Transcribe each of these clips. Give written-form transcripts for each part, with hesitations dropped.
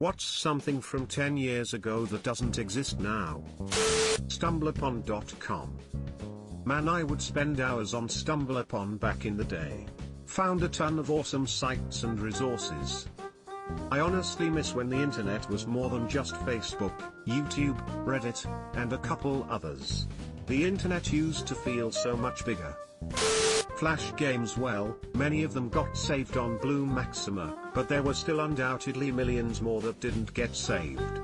What's something from 10 years ago that doesn't exist now? StumbleUpon.com. Man, I would spend hours on StumbleUpon back in the day. Found a ton of awesome sites and resources. I honestly miss when the internet was more than just Facebook, YouTube, Reddit, and a couple others. The internet used to feel so much bigger. Flash games, well, many of them got saved on Bloom Maxima, but there were still undoubtedly millions more that didn't get saved.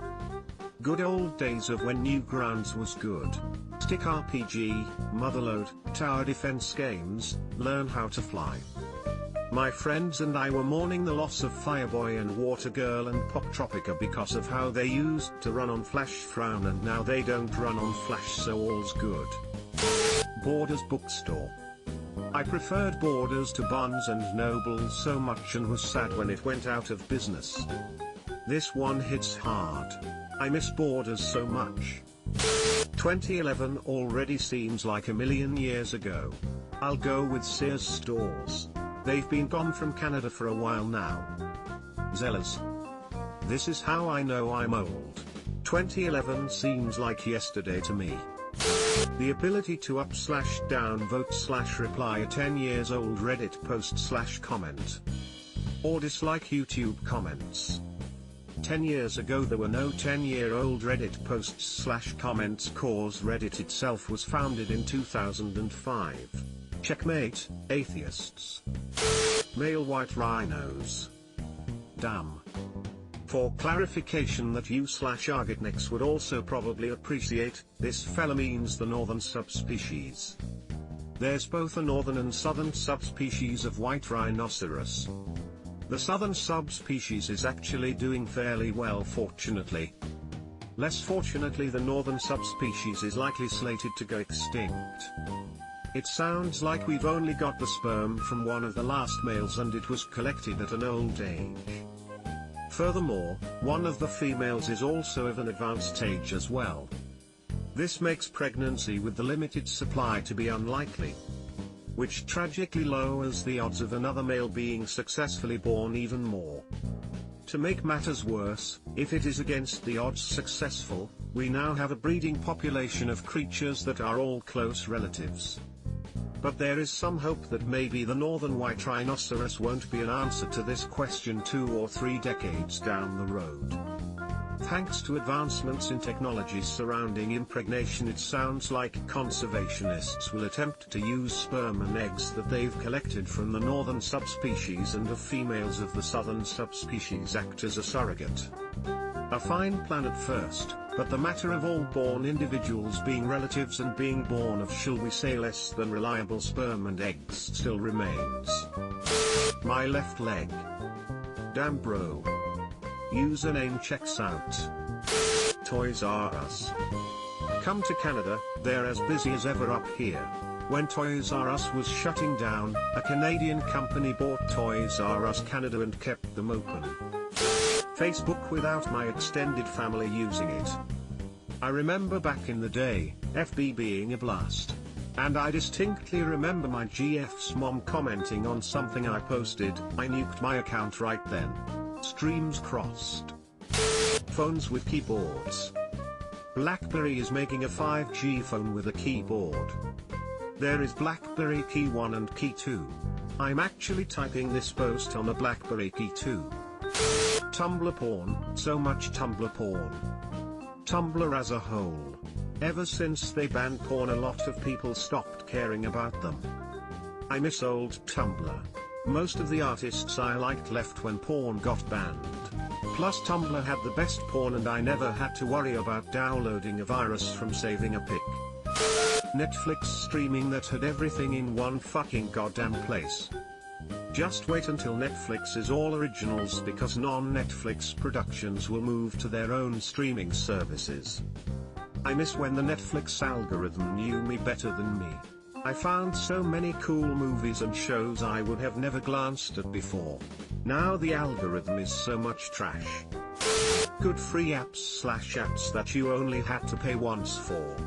Good old days of when Newgrounds was good. Stick RPG, Motherload, tower defense games, learn how to fly. My friends and I were mourning the loss of Fireboy and Water Girl and Pop Tropica because of how they used to run on Flash Frown, and now they don't run on Flash, so all's good. Borders bookstore. I preferred Borders to Barnes and Noble so much and was sad when it went out of business. This one hits hard. I miss Borders so much. 2011 already seems like a million years ago. I'll go with Sears stores. They've been gone from Canada for a while now. Zellers. This is how I know I'm old. 2011 seems like yesterday to me. The ability to up/downvote/reply a 10 years old Reddit post/comment. Or dislike YouTube comments. 10 years ago there were no 10-year-old Reddit posts/comments cause Reddit itself was founded in 2005. Checkmate, atheists. Male white rhinos. Damn. For clarification that you/Argotniks would also probably appreciate, this fella means the northern subspecies. There's both a northern and southern subspecies of white rhinoceros. The southern subspecies is actually doing fairly well, fortunately. Less fortunately, the northern subspecies is likely slated to go extinct. It sounds like we've only got the sperm from one of the last males and it was collected at an old age. Furthermore, one of the females is also of an advanced age as well. This makes pregnancy with the limited supply to be unlikely, which tragically lowers the odds of another male being successfully born even more. To make matters worse, if it is against the odds successful, we now have a breeding population of creatures that are all close relatives. But there is some hope that maybe the northern white rhinoceros won't be an answer to this question 2 or 3 decades down the road. Thanks to advancements in technology surrounding impregnation, it sounds like conservationists will attempt to use sperm and eggs that they've collected from the northern subspecies and of females of the southern subspecies act as a surrogate. A fine plan at first, but the matter of all born individuals being relatives and being born of, shall we say, less than reliable sperm and eggs still remains. My left leg. Damn bro. Username checks out. Toys R Us. Come to Canada, they're as busy as ever up here. When Toys R Us was shutting down, a Canadian company bought Toys R Us Canada and kept them open. Facebook without my extended family using it. I remember back in the day, FB being a blast. And I distinctly remember my GF's mom commenting on something I posted. I nuked my account right then. Streams crossed. Phones with keyboards. BlackBerry is making a 5G phone with a keyboard. There is BlackBerry Key 1 and Key 2. I'm actually typing this post on a BlackBerry Key 2. Tumblr porn, so much Tumblr porn. Tumblr as a whole. Ever since they banned porn, a lot of people stopped caring about them. I miss old Tumblr. Most of the artists I liked left when porn got banned. Plus Tumblr had the best porn and I never had to worry about downloading a virus from saving a pic. Netflix streaming that had everything in one fucking goddamn place. Just wait until Netflix is all originals, because non-Netflix productions will move to their own streaming services. I miss when the Netflix algorithm knew me better than me. I found so many cool movies and shows I would have never glanced at before. Now the algorithm is so much trash. Good free apps/apps that you only had to pay once for.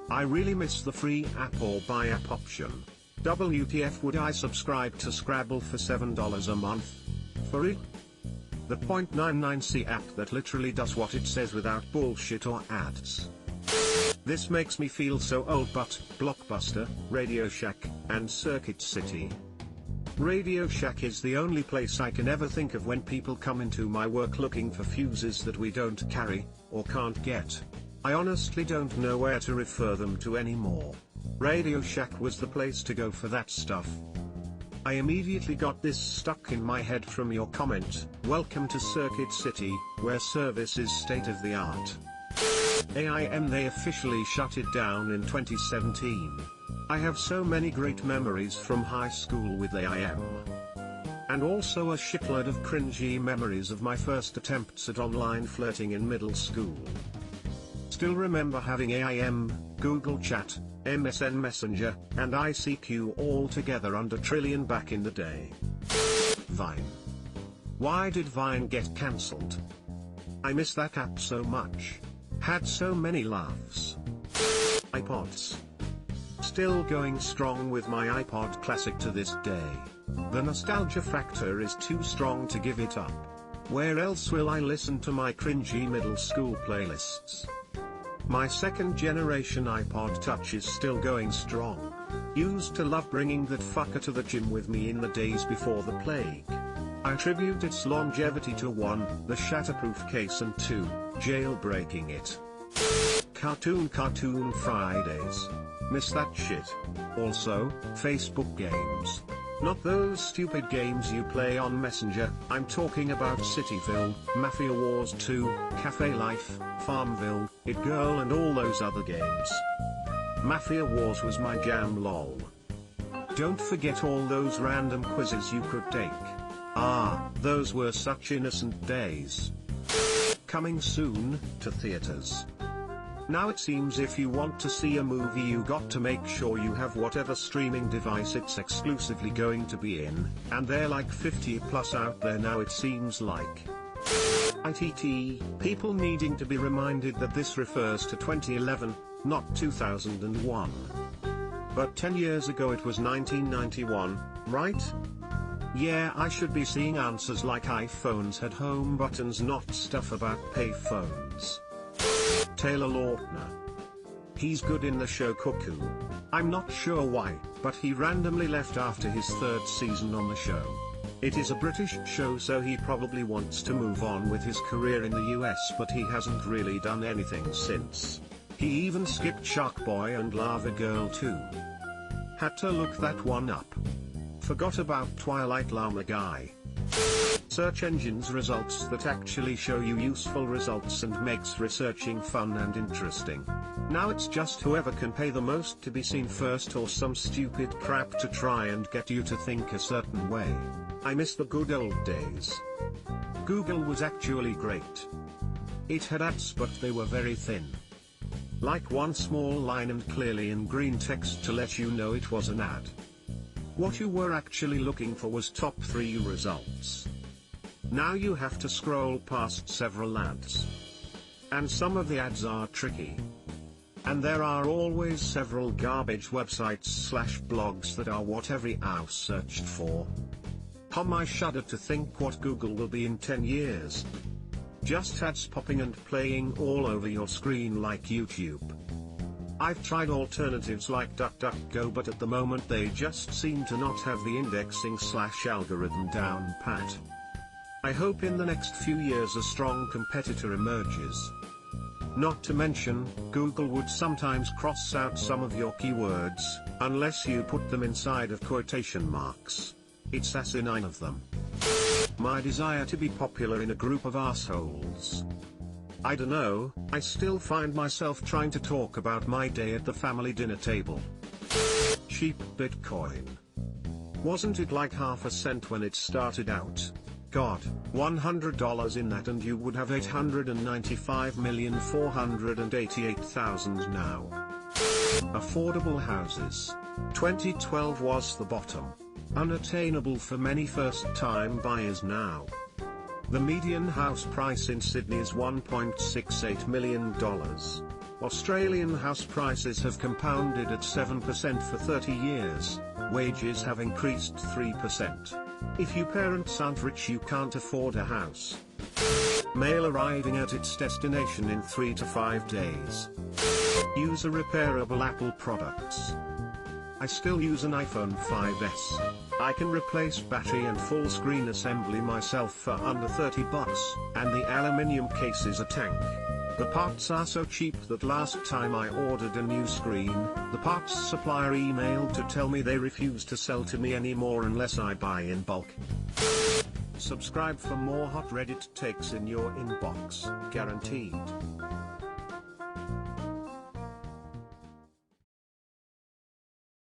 I really miss the free app or buy app option. WTF would I subscribe to Scrabble for $7 a month? For it? The .99c app that literally does what it says without bullshit or ads. This makes me feel so old, but Blockbuster, Radio Shack, and Circuit City. Radio Shack is the only place I can ever think of when people come into my work looking for fuses that we don't carry, or can't get. I honestly don't know where to refer them to anymore. Radio Shack was the place to go for that stuff. I immediately got this stuck in my head from your comment. Welcome to Circuit City, where service is state of the art. AIM, they officially shut it down in 2017. I have so many great memories from high school with AIM. And also a shitload of cringy memories of my first attempts at online flirting in middle school. Still remember having AIM, Google Chat, MSN Messenger, and ICQ all together under Trillion back in the day. Vine. Why did Vine get cancelled? I miss that app so much. Had so many laughs. iPods. Still going strong with my iPod Classic to this day. The nostalgia factor is too strong to give it up. Where else will I listen to my cringy middle school playlists? My second generation iPod Touch is still going strong. Used to love bringing that fucker to the gym with me in the days before the plague. I attribute its longevity to 1, the shatterproof case, and 2, jailbreaking it. Cartoon Fridays. Miss that shit. Also, Facebook games. Not those stupid games you play on Messenger. I'm talking about Cityville, Mafia Wars 2, Cafe Life, Farmville, It Girl, and all those other games. Mafia Wars was my jam, lol. Don't forget all those random quizzes you could take. Ah, those were such innocent days. Coming soon to theaters. Now it seems if you want to see a movie you got to make sure you have whatever streaming device it's exclusively going to be in, and they're like 50 plus out there now it seems like. ITT, people needing to be reminded that this refers to 2011, not 2001. But 10 years ago it was 1991, right? Yeah, I should be seeing answers like iPhones had home buttons, not stuff about pay phones. Taylor Lautner. He's good in the show Cuckoo. I'm not sure why, but he randomly left after his 3rd season on the show. It is a British show, so he probably wants to move on with his career in the US, but he hasn't really done anything since. He even skipped Shark Boy and Lava Girl too. Had to look that one up. Forgot about Twilight Llama Guy. Search engines results that actually show you useful results and makes researching fun and interesting. Now it's just whoever can pay the most to be seen first, or some stupid crap to try and get you to think a certain way. I miss the good old days. Google was actually great. It had ads, but they were very thin. Like one small line and clearly in green text to let you know it was an ad. What you were actually looking for was top 3 results. Now you have to scroll past several ads. And some of the ads are tricky. And there are always several garbage websites/blogs that are what every owl searched for. I shudder to think what Google will be in 10 years. Just ads popping and playing all over your screen like YouTube. I've tried alternatives like DuckDuckGo, but at the moment they just seem to not have the indexing/algorithm down pat. I hope in the next few years a strong competitor emerges. Not to mention, Google would sometimes cross out some of your keywords, unless you put them inside of quotation marks. It's asinine of them. My desire to be popular in a group of assholes. I dunno, I still find myself trying to talk about my day at the family dinner table. Cheap Bitcoin. Wasn't it like half a cent when it started out? God, $100 in that and you would have 895,488,000 now. Affordable houses. 2012 was the bottom. Unattainable for many first-time buyers now. The median house price in Sydney is $1.68 million. Australian house prices have compounded at 7% for 30 years, wages have increased 3%. If you parents aren't rich, you can't afford a house. Mail arriving at its destination in 3 to 5 days. Use a repairable Apple products. I still use an iPhone 5S. I can replace battery and full screen assembly myself for under $30, and the aluminium case is a tank. The parts are so cheap that last time I ordered a new screen, the parts supplier emailed to tell me they refuse to sell to me anymore unless I buy in bulk. Subscribe for more hot Reddit takes in your inbox, guaranteed.